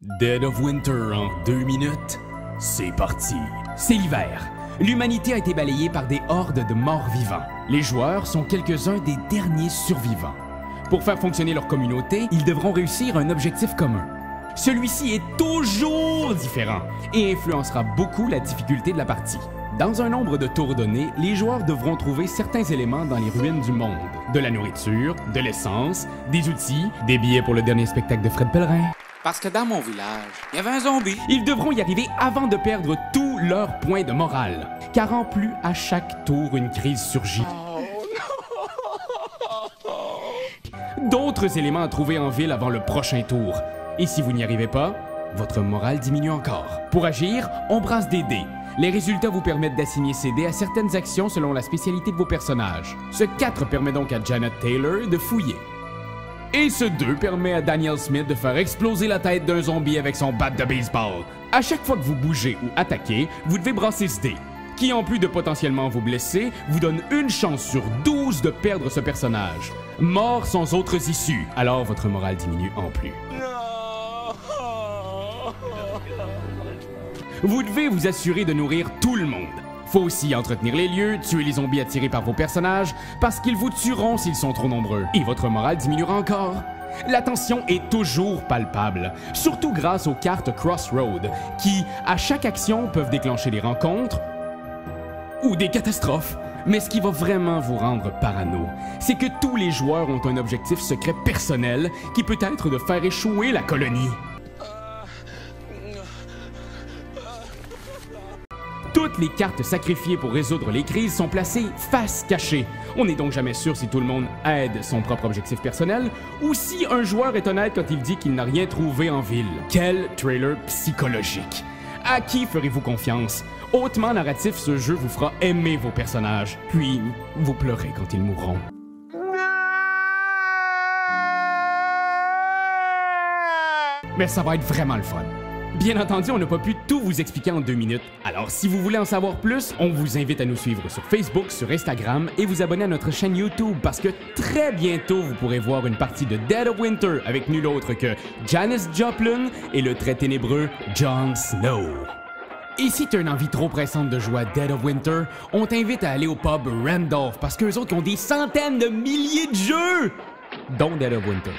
Dead of Winter en 2 minutes, c'est parti. C'est l'hiver. L'humanité a été balayée par des hordes de morts vivants. Les joueurs sont quelques-uns des derniers survivants. Pour faire fonctionner leur communauté, ils devront réussir un objectif commun. Celui-ci est toujours différent et influencera beaucoup la difficulté de la partie. Dans un nombre de tours donné, les joueurs devront trouver certains éléments dans les ruines du monde. De la nourriture, de l'essence, des outils, des billets pour le dernier spectacle de Fred Pellerin. Parce que dans mon village, il y avait un zombie. Ils devront y arriver avant de perdre tous leurs points de morale, car en plus, à chaque tour, une crise surgit. D'autres éléments à trouver en ville avant le prochain tour. Et si vous n'y arrivez pas, votre morale diminue encore. Pour agir, on brasse des dés. Les résultats vous permettent d'assigner ces dés à certaines actions selon la spécialité de vos personnages. Ce 4 permet donc à Janet Taylor de fouiller. Et ce 2 permet à Daniel Smith de faire exploser la tête d'un zombie avec son bat de baseball. À chaque fois que vous bougez ou attaquez, vous devez brasser ce dé, qui en plus de potentiellement vous blesser, vous donne une chance sur 12 de perdre ce personnage. Mort sans autres issues, alors votre morale diminue en plus. Vous devez vous assurer de nourrir tout le monde. Faut aussi entretenir les lieux, tuer les zombies attirés par vos personnages, parce qu'ils vous tueront s'ils sont trop nombreux, et votre morale diminuera encore. La tension est toujours palpable, surtout grâce aux cartes Crossroad, qui, à chaque action, peuvent déclencher des rencontres ou des catastrophes. Mais ce qui va vraiment vous rendre parano, c'est que tous les joueurs ont un objectif secret personnel qui peut être de faire échouer la colonie. Toutes les cartes sacrifiées pour résoudre les crises sont placées face cachée. On n'est donc jamais sûr si tout le monde aide son propre objectif personnel ou si un joueur est honnête quand il dit qu'il n'a rien trouvé en ville. Quel trailer psychologique! À qui ferez-vous confiance? Hautement narratif, ce jeu vous fera aimer vos personnages, puis vous pleurez quand ils mourront. Mais ça va être vraiment le fun. Bien entendu, on n'a pas pu tout vous expliquer en 2 minutes. Alors, si vous voulez en savoir plus, on vous invite à nous suivre sur Facebook, sur Instagram et vous abonner à notre chaîne YouTube parce que très bientôt, vous pourrez voir une partie de Dead of Winter avec nul autre que Janis Joplin et le très ténébreux Jon Snow. Et si tu as une envie trop pressante de jouer à Dead of Winter, on t'invite à aller au pub Randolph parce qu'eux autres ont des centaines de milliers de jeux, dont Dead of Winter.